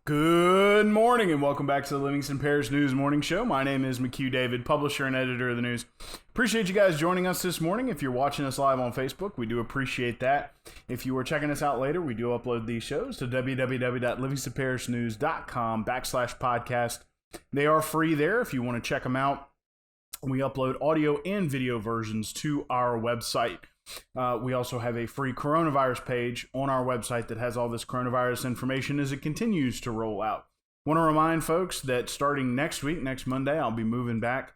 Good morning and welcome back to the Livingston Parish News Morning Show. My name is McHugh David, publisher and editor of the news. Appreciate you guys joining us this morning. If you're watching us live on Facebook, we do appreciate that. If you are checking us out later, we do upload these shows to www.livingstonparishnews.com/podcast. They are free there if you want to check them out. We upload audio and video versions to our website. We also have a free coronavirus page on our website that has all this coronavirus information as it continues to roll out. Want to remind folks that starting next week, next Monday, I'll be moving back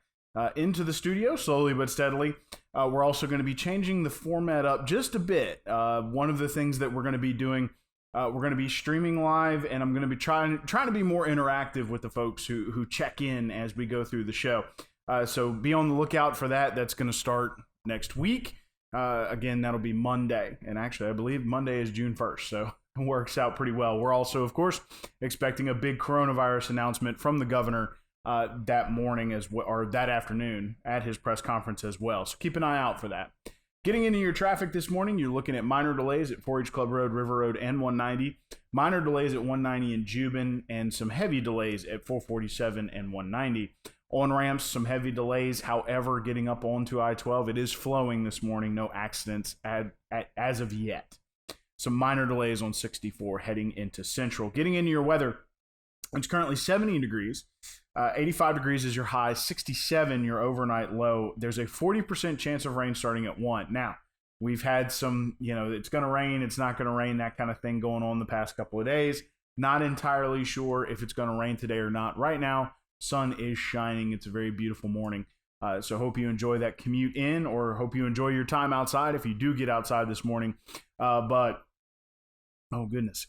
into the studio slowly but steadily. We're also going to be changing the format up just a bit. One of the things that we're going to be doing, we're going to be streaming live, and I'm going to be trying to be more interactive with the folks who check in as we go through the show. So be on the lookout for that. That's going to start next week. Again, that'll be Monday. And actually, I believe Monday is June 1st, so it works out pretty well. We're also, of course, expecting a big coronavirus announcement from the governor that morning or that afternoon at his press conference as well. So keep an eye out for that. Getting into your traffic this morning, you're looking at minor delays at 4H Club Road, River Road, and 190. Minor delays at 190 in Jubin, and some heavy delays at 447 and 190. On ramps, some heavy delays. However, getting up onto I-12, it is flowing this morning. No accidents as of yet. Some minor delays on 64 heading into Central. Getting into your weather, it's currently 70 degrees. 85 degrees is your high. 67 your overnight low. There's a 40% chance of rain starting at 1. Now, we've had some, it's going to rain, it's not going to rain, that kind of thing going on the past couple of days. Not entirely sure if it's going to rain today or not. Right now, sun is shining. It's a very beautiful morning. So hope you enjoy that commute in, or hope you enjoy your time outside if you do get outside this morning. But there's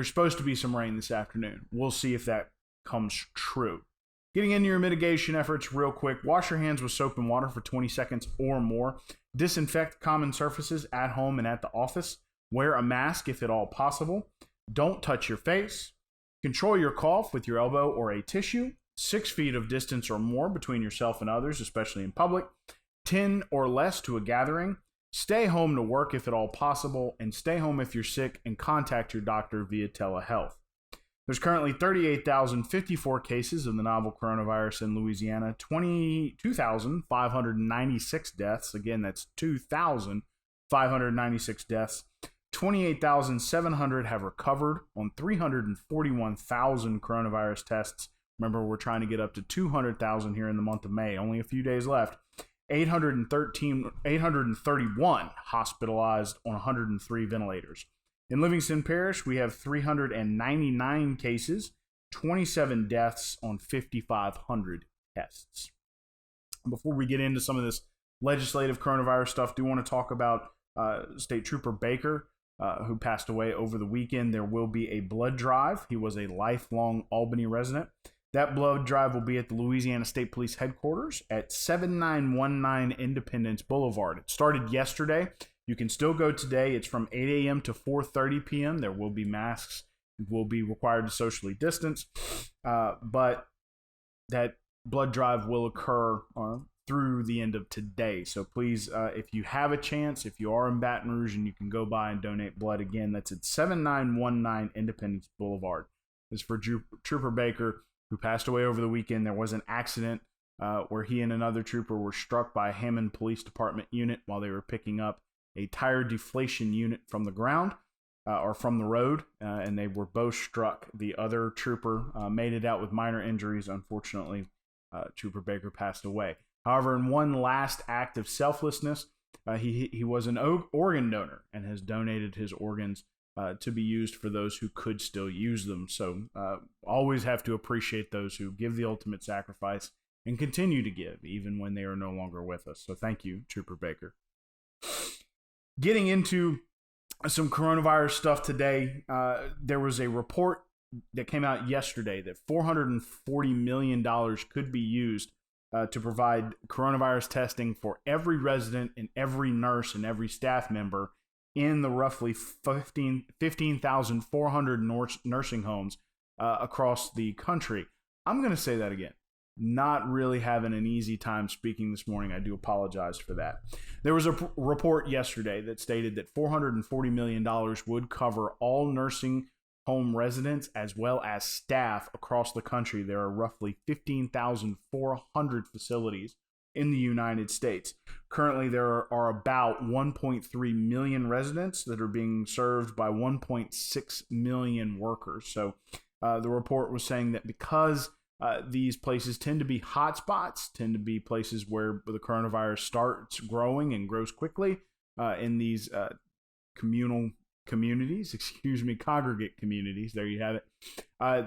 supposed to be some rain this afternoon. We'll see if that comes true. Getting into your mitigation efforts real quick. Wash your hands with soap and water for 20 seconds or more. Disinfect common surfaces at home and at the office. Wear a mask if at all possible. Don't touch your face. Control your cough with your elbow or a tissue. 6 feet of distance or more between yourself and others, especially in public. 10 or less to a gathering. Stay home to work if at all possible, and stay home if you're sick and contact your doctor via telehealth. There's currently 38,054 cases of the novel coronavirus in Louisiana, 22,596 deaths. Again, that's 2,596 deaths. 28,700 have recovered on 341,000 coronavirus tests. Remember, we're trying to get up to 200,000 here in the month of May. Only a few days left. 831 hospitalized on 103 ventilators. In Livingston Parish, we have 399 cases, 27 deaths on 5,500 tests. Before we get into some of this legislative coronavirus stuff, do want to talk about State Trooper Baker, who passed away over the weekend. There will be a blood drive. He was a lifelong Albany resident. That blood drive will be at the Louisiana State Police Headquarters at 7919 Independence Boulevard. It started yesterday. You can still go today. It's from 8 a.m. to 4:30 p.m. There will be masks. It will be required to socially distance. But that blood drive will occur through the end of today. So please, if you have a chance, if you are in Baton Rouge and you can go by and donate blood, again, that's at 7919 Independence Boulevard. This is for Trooper Baker, who passed away over the weekend. There was an accident where he and another trooper were struck by a Hammond Police Department unit while they were picking up a tire deflation unit from the ground or from the road, and they were both struck. The other trooper made it out with minor injuries. Unfortunately, Trooper Baker passed away. However, in one last act of selflessness, he was an organ donor and has donated his organs to be used for those who could still use them. So always have to appreciate those who give the ultimate sacrifice and continue to give even when they are no longer with us. So thank you, Trooper Baker. Getting into some coronavirus stuff today, there was a report that came out yesterday that $440 million could be used to provide coronavirus testing for every resident and every nurse and every staff member in the roughly 15,400 nursing homes across the country. I'm going to say that again. Not really having an easy time speaking this morning. I do apologize for that. There was a report yesterday that stated that $440 million would cover all nursing home residents as well as staff across the country. There are roughly 15,400 facilities in the United States. Currently, there are about 1.3 million residents that are being served by 1.6 million workers. So the report was saying that because these places tend to be hotspots, tend to be places where the coronavirus starts growing and grows quickly in these communal communities, congregate communities, there you have it.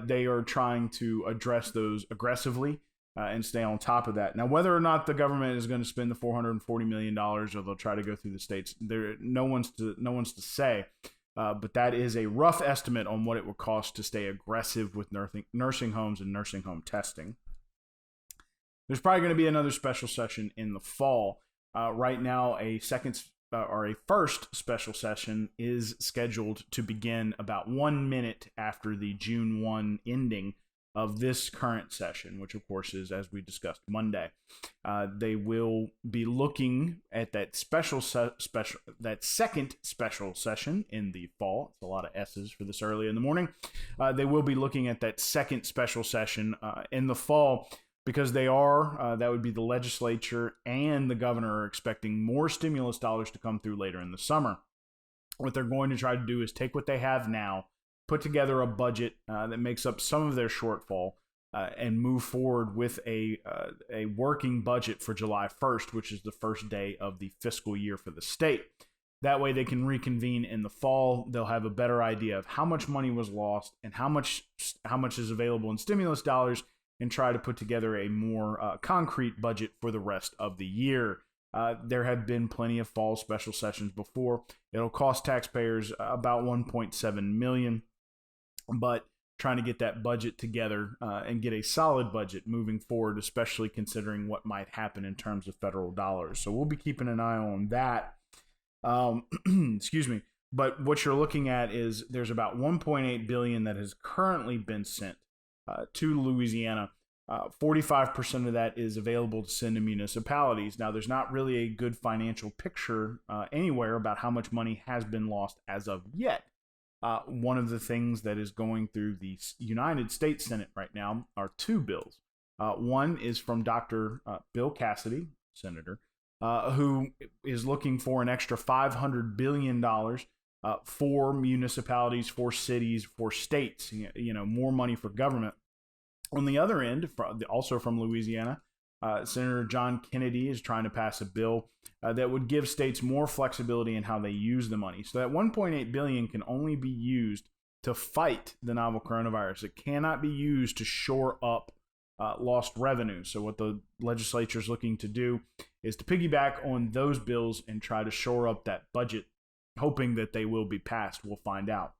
They are trying to address those aggressively and stay on top of that. Now, whether or not the government is going to spend the $440 million or they'll try to go through the states, no one's to say. But that is a rough estimate on what it would cost to stay aggressive with nursing homes and nursing home testing. There's probably going to be another special session in the fall. Right now, a first special session is scheduled to begin about 1 minute after the June 1 ending of this current session, which of course is, as we discussed, Monday. They will be looking at that second special session in the fall. It's a lot of S's for this early in the morning. They will be looking at that second special session in the fall because that would be the legislature and the governor are expecting more stimulus dollars to come through later in the summer. What they're going to try to do is take what they have now, put together a budget that makes up some of their shortfall, and move forward with a working budget for July 1st, which is the first day of the fiscal year for the state. That way they can reconvene in the fall. They'll have a better idea of how much money was lost and how much is available in stimulus dollars, and try to put together a more concrete budget for the rest of the year. There have been plenty of fall special sessions before. It'll cost taxpayers about $1.7 million. But trying to get that budget together and get a solid budget moving forward, especially considering what might happen in terms of federal dollars. So we'll be keeping an eye on that. Excuse me. But what you're looking at is there's about $1.8 billion that has currently been sent to Louisiana. 45% of that is available to send to municipalities. Now, there's not really a good financial picture anywhere about how much money has been lost as of yet. One of the things that is going through the United States Senate right now are two bills. One is from Dr. Bill Cassidy, Senator, who is looking for an extra $500 billion for municipalities, for cities, for states, more money for government. On the other end, also from Louisiana, Senator John Kennedy is trying to pass a bill that would give states more flexibility in how they use the money. So that $1.8 billion can only be used to fight the novel coronavirus. It cannot be used to shore up lost revenue. So what the legislature is looking to do is to piggyback on those bills and try to shore up that budget, hoping that they will be passed. We'll find out.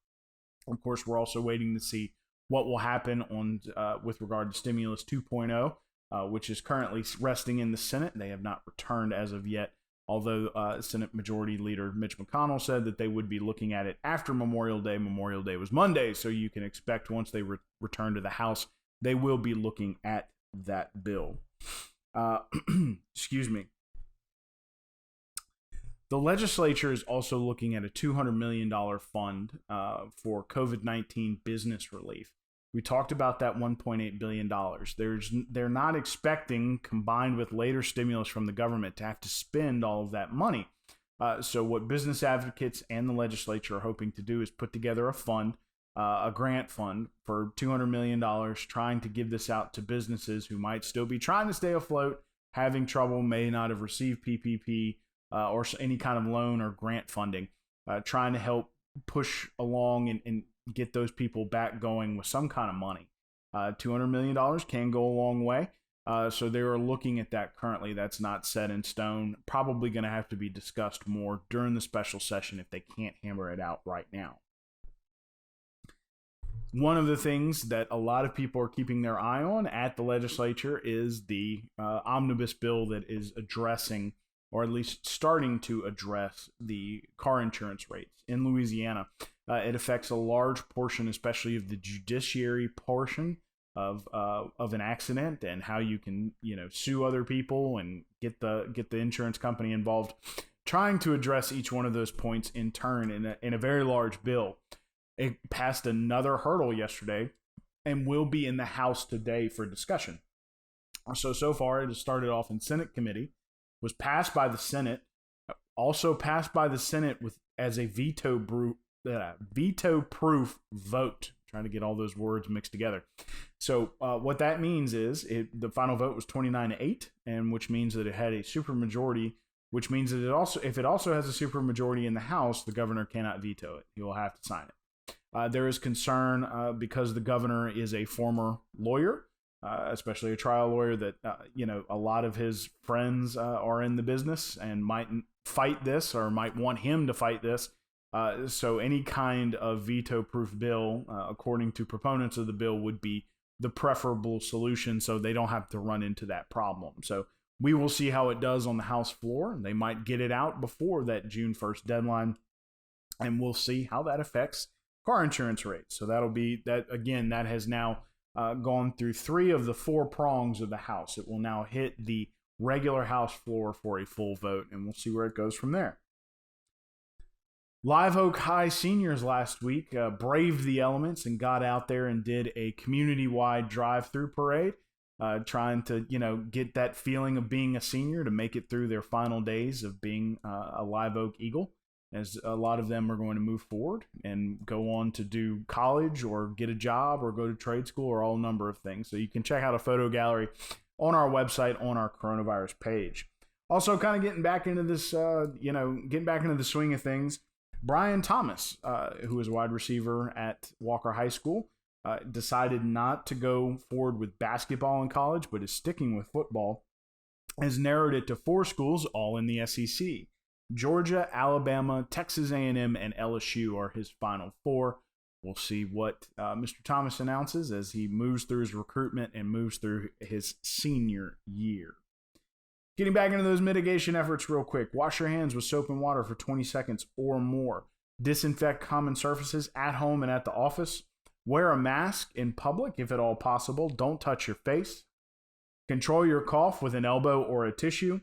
Of course, we're also waiting to see what will happen on with regard to Stimulus 2.0. Which is currently resting in the Senate. They have not returned as of yet, although Senate Majority Leader Mitch McConnell said that they would be looking at it after Memorial Day. Memorial Day was Monday, so you can expect once they return to the House, they will be looking at that bill. Excuse me. The legislature is also looking at a $200 million fund for COVID-19 business relief. We talked about that $1.8 billion. They're not expecting, combined with later stimulus from the government, to have to spend all of that money. So what business advocates and the legislature are hoping to do is put together a fund, a grant fund for $200 million, trying to give this out to businesses who might still be trying to stay afloat, having trouble, may not have received PPP or any kind of loan or grant funding, trying to help push along and get those people back going with some kind of money. $200 million can go a long way. So they are looking at that currently. That's not set in stone. Probably going to have to be discussed more during the special session if they can't hammer it out right now. One of the things that a lot of people are keeping their eye on at the legislature is the omnibus bill that is addressing, or at least starting to address, the car insurance rates in Louisiana. It affects a large portion, especially of the judiciary portion of an accident, and how you can sue other people and get the insurance company involved. Trying to address each one of those points in turn in a very large bill. It passed another hurdle yesterday and will be in the House today for discussion. So far, it has started off in Senate committee, was passed by the Senate, also passed by the Senate as a veto-proof vote. Trying to get all those words mixed together. So what that means is the final vote was 29-8, and which means that it had a supermajority, which means that if it also has a supermajority in the House, the governor cannot veto it. He will have to sign it. There is concern because the governor is a former lawyer, especially a trial lawyer, that a lot of his friends are in the business and might fight this or might want him to fight this. So any kind of veto-proof bill, according to proponents of the bill, would be the preferable solution so they don't have to run into that problem. So we will see how it does on the House floor. They might get it out before that June 1st deadline, and we'll see how that affects car insurance rates. So that'll be that. Again, that has now gone through 3 of the 4 prongs of the House. It will now hit the regular House floor for a full vote, and we'll see where it goes from there. Live Oak High seniors last week braved the elements and got out there and did a community-wide drive-through parade, trying to get that feeling of being a senior to make it through their final days of being a Live Oak Eagle, as a lot of them are going to move forward and go on to do college or get a job or go to trade school or all number of things. So you can check out a photo gallery on our website on our coronavirus page. Also, kind of getting back into this, getting back into the swing of things. Brian Thomas, who is a wide receiver at Walker High School, decided not to go forward with basketball in college, but is sticking with football, has narrowed it to 4 schools, all in the SEC. Georgia, Alabama, Texas A&M, and LSU are his final 4. We'll see what Mr. Thomas announces as he moves through his recruitment and moves through his senior year. Getting back into those mitigation efforts real quick. Wash your hands with soap and water for 20 seconds or more. Disinfect common surfaces at home and at the office. Wear a mask in public if at all possible. Don't touch your face. Control your cough with an elbow or a tissue.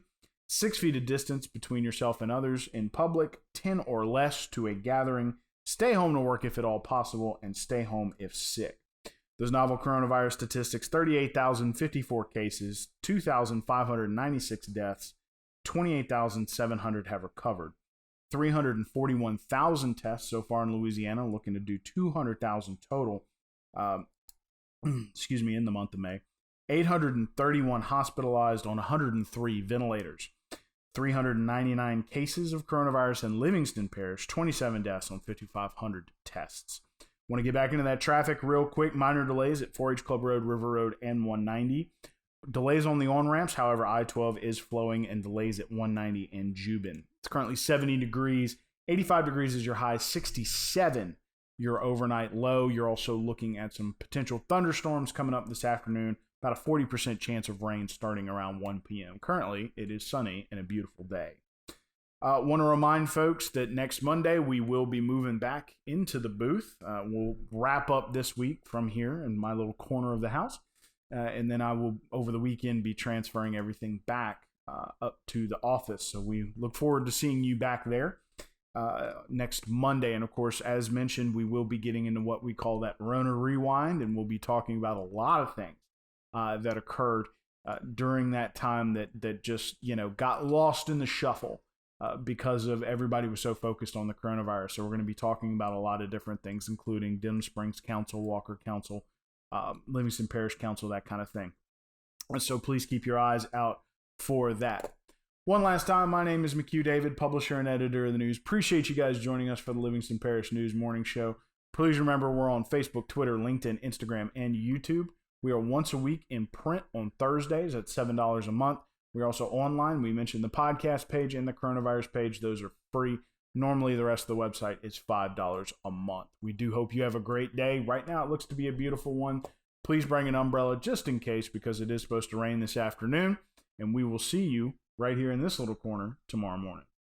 6 feet of distance between yourself and others in public. 10 or less to a gathering. Stay home to work if at all possible, and stay home if sick. Those novel coronavirus statistics: 38,054 cases, 2,596 deaths, 28,700 have recovered. 341,000 tests so far in Louisiana, looking to do 200,000 total, in the month of May. 831 hospitalized on 103 ventilators. 399 cases of coronavirus in Livingston Parish, 27 deaths on 5,500 tests. Want to get back into that traffic real quick. Minor delays at 4-H Club Road, River Road, and 190. Delays on the on-ramps. However, I-12 is flowing, and delays at 190 and Jubin. It's currently 70 degrees. 85 degrees is your high. 67 your overnight low. You're also looking at some potential thunderstorms coming up this afternoon. About a 40% chance of rain starting around 1 p.m. Currently, it is sunny and a beautiful day. Want to remind folks that next Monday we will be moving back into the booth. We'll wrap up this week from here in my little corner of the house. And then I will, over the weekend, be transferring everything back up to the office. So we look forward to seeing you back there next Monday. And of course, as mentioned, we will be getting into what we call that Rona Rewind, and we'll be talking about a lot of things that occurred during that time that just, got lost in the shuffle. Because of everybody was so focused on the coronavirus. So we're going to be talking about a lot of different things, including Denham Springs Council, Walker Council, Livingston Parish Council, that kind of thing. So please keep your eyes out for that. One last time, my name is McHugh David, publisher and editor of the news. Appreciate you guys joining us for the Livingston Parish News Morning Show. Please remember we're on Facebook, Twitter, LinkedIn, Instagram, and YouTube. We are once a week in print on Thursdays at $7 a month. We're also online. We mentioned the podcast page and the coronavirus page. Those are free. Normally, the rest of the website is $5 a month. We do hope you have a great day. Right now, it looks to be a beautiful one. Please bring an umbrella just in case, because it is supposed to rain this afternoon. And we will see you right here in this little corner tomorrow morning.